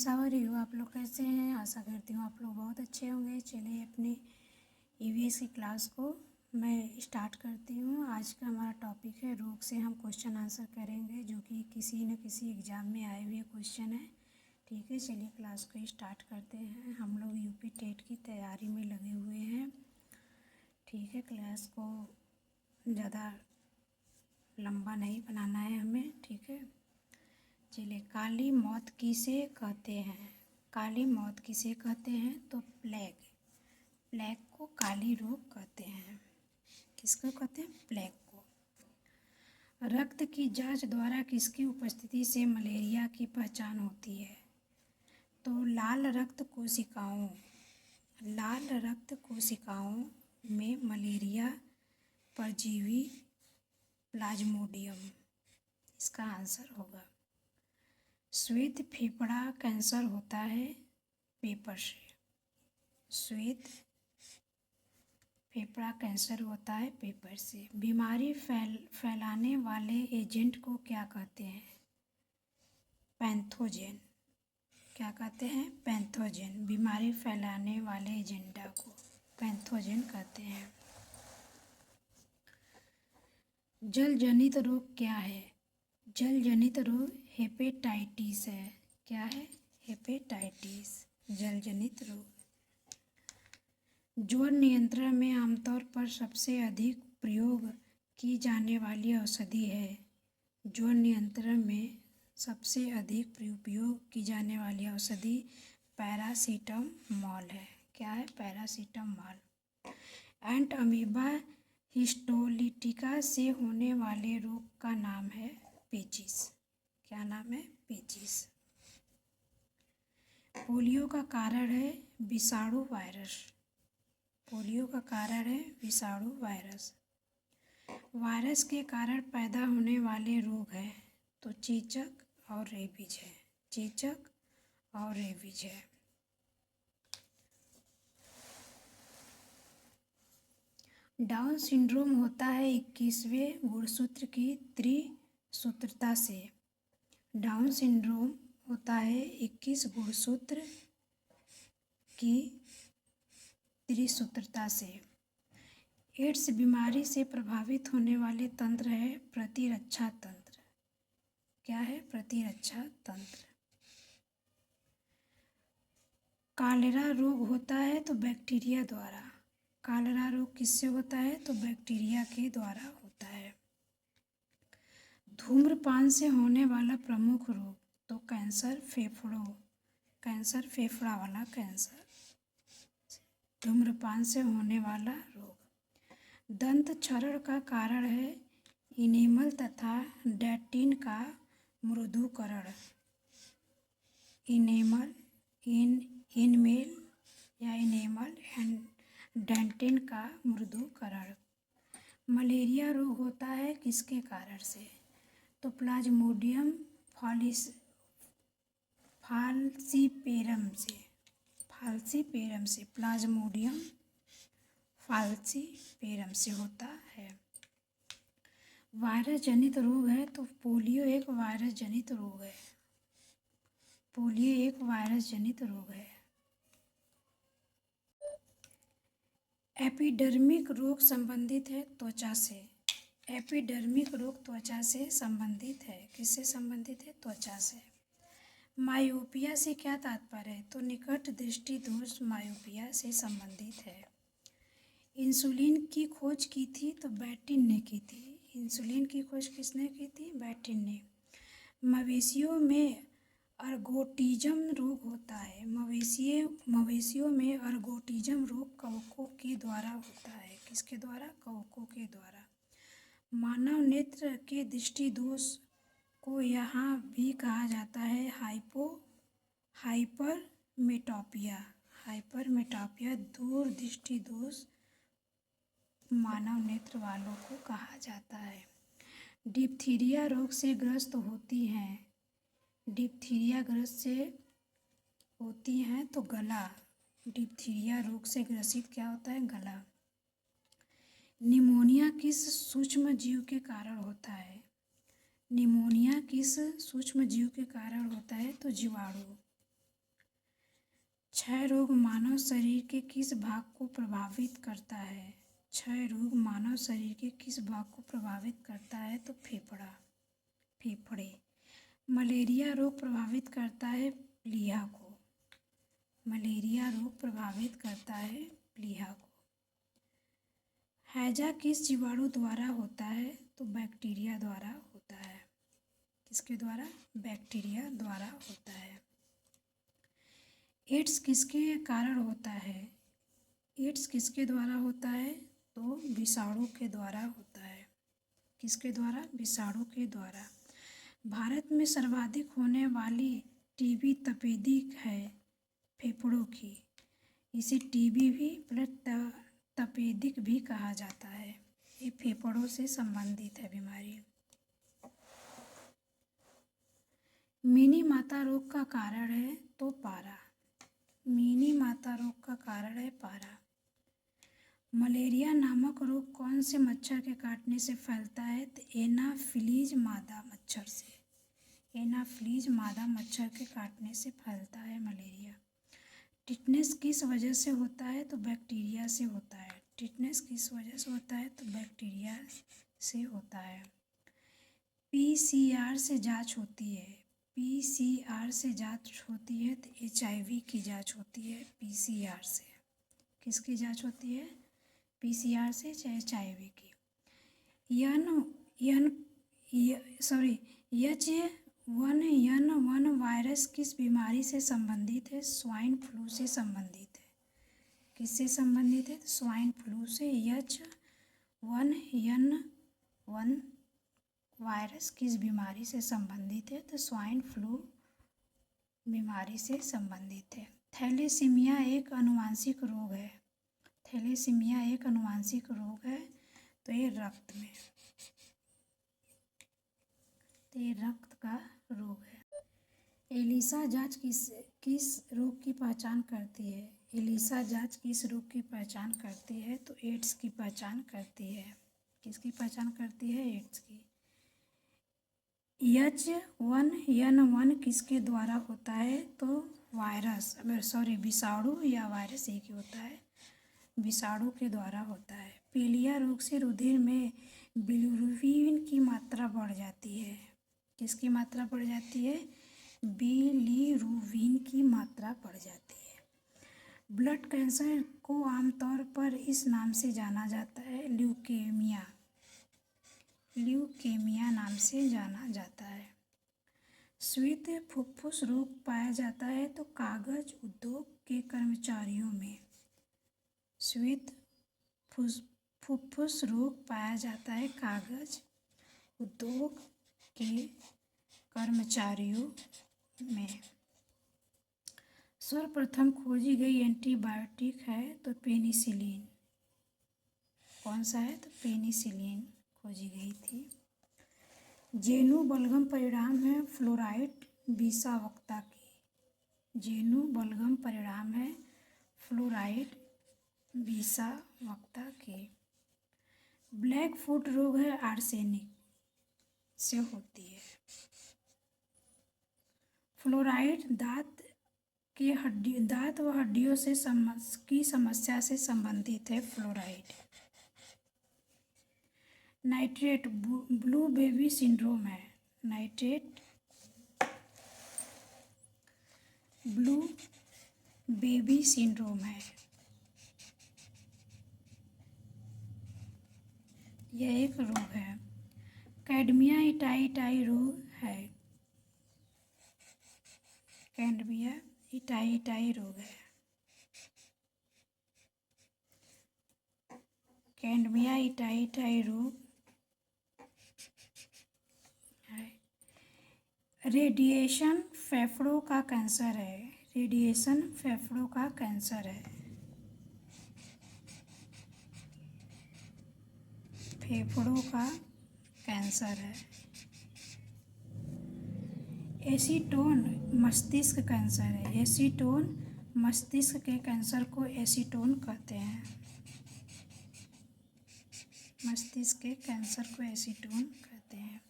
Friends, how are you? आप लोग कैसे हैं? आशा करती हूँ आप लोग बहुत अच्छे होंगे। चलिए अपनी ईवीएस की क्लास को मैं स्टार्ट करती हूँ। आज का हमारा टॉपिक है रोग से हम क्वेश्चन आंसर करेंगे, जो कि किसी न किसी एग्ज़ाम में आए हुए क्वेश्चन है। ठीक है, चलिए क्लास को स्टार्ट करते हैं। हम लोग यूपी टेट की तैयारी में लगे हुए हैं। ठीक है, क्लास को ज़्यादा लंबा नहीं बनाना है हमें। ठीक है, चलिए। काली मौत किसे कहते हैं? काली मौत किसे कहते हैं? तो प्लेग। प्लेग को काली रोग कहते हैं। किसको कहते हैं? प्लेग को। रक्त की जांच द्वारा किसकी उपस्थिति से मलेरिया की पहचान होती है? तो लाल रक्त कोशिकाओं में मलेरिया परजीवी प्लाज्मोडियम इसका आंसर होगा। श्वेत फेफड़ा कैंसर होता है पेपर से। श्वेत फेफड़ा कैंसर होता है पेपर से। बीमारी फैलाने वाले एजेंट को क्या कहते हैं? पैथोजन। क्या कहते हैं? पैथोजन। बीमारी फैलाने वाले एजेंडा को पैथोजन कहते हैं। जल जनित रोग क्या है? जल जनित रोग हेपेटाइटिस है। क्या है? हेपेटाइटिस जल जनित रोग। ज्वर नियंत्रण में आमतौर पर सबसे अधिक प्रयोग की जाने वाली औषधि है। ज्वर नियंत्रण में सबसे अधिक उपयोग की जाने वाली औषधि पैरासीटामोल है। क्या है? पैरासीटामोल। एंट अमीबा हिस्टोलिटिका से होने वाले रोग का नाम है पेचिस। क्या नाम है? पेचिस। पोलियो का कारण है विषाणु वायरस। पोलियो का कारण है विषाणु वायरस। वायरस के कारण पैदा होने वाले रोग है तो चेचक और रेबीज है। चेचक और रेबीज है। डाउन सिंड्रोम होता है 21वें गुणसूत्र की त्रिसूत्रता से। डाउन सिंड्रोम होता है 21 गुणसूत्र की त्रिसूत्रता से। एड्स बीमारी से प्रभावित होने वाले तंत्र है प्रतिरक्षा तंत्र। क्या है? प्रतिरक्षा तंत्र। कॉलेरा रोग होता है तो बैक्टीरिया द्वारा। कॉलेरा रोग किससे होता है? तो बैक्टीरिया के द्वारा होता है। धूम्रपान से होने वाला प्रमुख रोग तो कैंसर फेफड़ों। कैंसर फेफड़ा वाला कैंसर। धूम्रपान से होने वाला रोग। दंत क्षरण का कारण है इनेमल तथा डेंटिन का मृदुकरण। इनेमल एंड डेंटिन का मृदुकरण। मलेरिया रोग होता है किसके कारण से? तो प्लाज्मोडियम फाल्सीपेरम से। फाल्सीपेरम से। प्लाज्मोडियम फाल्सीपेरम से होता है। वायरस जनित रोग है तो पोलियो एक वायरस जनित रोग है। पोलियो एक वायरस जनित रोग है। एपिडर्मिक रोग संबंधित है त्वचा से। एपिडर्मिक रोग त्वचा से संबंधित है। किससे संबंधित है? त्वचा से। मायोपिया से क्या तात्पर्य है? तो निकट दृष्टि दोष मायोपिया से संबंधित है। इंसुलिन की खोज की थी तो बैटिन ने की थी। इंसुलिन की खोज किसने की थी? बैटिन ने। मवेशियों में अर्गोटिज्म रोग होता है। मवेशियों में अर्गोटिज्म रोग कवकों के द्वारा होता है। किसके द्वारा? कवकों के द्वारा। मानव नेत्र के दृष्टि दोष को यहाँ भी कहा जाता है हाइपरमेट्रोपिया। हाइपरमेट्रोपिया दूर दृष्टि दोष मानव नेत्र वालों को कहा जाता है। डिप्थीरिया रोग से ग्रस्त होती हैं। डिप्थीरिया ग्रस्त से होती हैं तो गला। डिप्थीरिया रोग से ग्रसित क्या होता है? गला। निमोनिया किस सूक्ष्म जीव के कारण होता है? निमोनिया किस सूक्ष्म जीव के कारण होता है? तो जीवाणु। क्षय रोग मानव शरीर के किस भाग को प्रभावित करता है? क्षय रोग मानव शरीर के किस भाग को प्रभावित करता है? तो फेफड़े। मलेरिया रोग प्रभावित करता है प्लीहा को। मलेरिया रोग प्रभावित करता है प्लीहा को। हैजा किस जीवाणु द्वारा होता है? तो बैक्टीरिया द्वारा होता है। किसके द्वारा? बैक्टीरिया द्वारा होता है। एड्स किसके कारण होता है? एड्स किसके द्वारा होता है? तो विषाणु के द्वारा होता है। किसके द्वारा? विषाणु के द्वारा। भारत में सर्वाधिक होने वाली टीबी तपेदिक है फेफड़ों की। इसे टीबी भी प्लस तपेदिक भी कहा जाता है। ये फेफड़ों से संबंधित है बीमारी। मिनी माता रोग का कारण है तो पारा। मिनी माता रोग का कारण है पारा। मलेरिया नामक रोग कौन से मच्छर के काटने से फैलता है? तो एनाफिलीज मादा मच्छर से। एनाफिलीज मादा मच्छर के काटने से फैलता है मलेरिया। टिटनेस किस वजह से होता है? तो बैक्टीरिया से होता है। टिटनेस किस वजह से होता है? तो बैक्टीरिया से होता है। पीसीआर से जांच होती है। पीसीआर से जांच होती है तो एचआईवी की जांच होती है पीसीआर से। किसकी जांच होती है? पीसीआर से एचआईवी की। H1N1 वायरस किस बीमारी से संबंधित है? स्वाइन फ्लू से संबंधित है। किससे संबंधित है? स्वाइन फ्लू से। H1N1 वायरस किस बीमारी से संबंधित है? तो स्वाइन फ्लू बीमारी से संबंधित है। थैलेसीमिया एक आनुवंशिक रोग है। थैलेसीमिया एक आनुवंशिक रोग है तो ये रक्त में, तो ये रक्त का रोग है। एलिसा जांच किस रोग की पहचान करती है? एलिसा जांच किस रोग की पहचान करती है? तो एड्स की पहचान करती है। किसकी पहचान करती है? एड्स की। H1N1 किसके द्वारा होता है? तो विषाणु या वायरस एक ही होता है, विषाणु के द्वारा होता है। पीलिया रोग से रुधिर में बिलिरुबिन की मात्रा बढ़ जाती है। किसकी मात्रा बढ़ जाती है? बिलिरुबिन की मात्रा बढ़ जाती है। ब्लड कैंसर को आमतौर पर इस नाम से जाना जाता है, ल्यूकेमिया। ल्यूकेमिया नाम से जाना जाता है। श्वेत फुफ्फुस रोग पाया जाता है तो कागज उद्योग के कर्मचारियों में। श्वेत फुफ्फुस रोग पाया जाता है कागज उद्योग के कर्मचारियों में। सर्वप्रथम खोजी गई एंटीबायोटिक है तो पेनिसिलिन। कौन सा है? तो पेनिसिलिन खोजी गई थी। जेनु बलगम परिणाम है फ्लोराइड विषावकता की। जेनु बलगम परिणाम है फ्लोराइड विषावकता की। ब्लैक फुट रोग है आर्सेनिक से होती है। फ्लोराइड दांत व हड्डियों से की समस्या से संबंधित है fluoride. Nitrate blue baby syndrome है। नाइट्रेट ब्लू बेबी सिंड्रोम है। यह एक रोग है। कैडमिया इटाई रोग है। कैडमिया इटाई रोग है। कैडमिया इटाई रोग है। रेडिएशन फेफड़ों का कैंसर है। रेडिएशन फेफड़ों का कैंसर है। फेफड़ों का कैंसर है। एसीटोन मस्तिष्क कैंसर है। एसीटोन मस्तिष्क के कैंसर को एसीटोन कहते हैं। मस्तिष्क के कैंसर को एसीटोन कहते हैं।